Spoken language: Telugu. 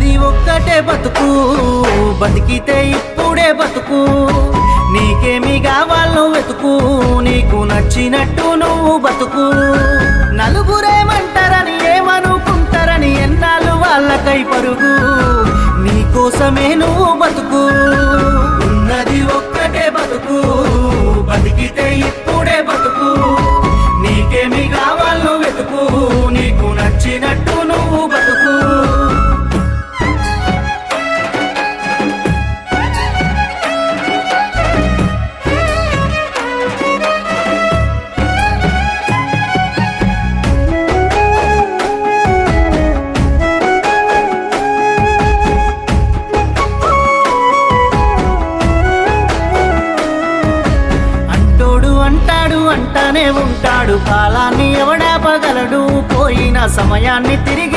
ఉన్నది ఒక్కటే బతుకు, బతికితే ఇప్పుడే బతుకు. నీకేమి కావాలో వెతుకు, నీకు నచ్చినట్టు నువ్వు బతుకు. నలుగురేమంటారని ఏమనుకుంటారని ఎన్నాళ్ళు వాళ్ళకై పరుగు, నీకోసమే నువ్వు బతుకు. ఉన్నది ఒక్కటే బతుకు, బతికితే ఇప్పుడే బతుకు. నీకేమి కావాలో వెతుకు, నీకు నచ్చినట్టు నువ్వు బతుకు. అంటానే ఉంటాడు, కాలాన్ని ఎవడాపగలడు, పోయిన సమయాన్ని తిరిగి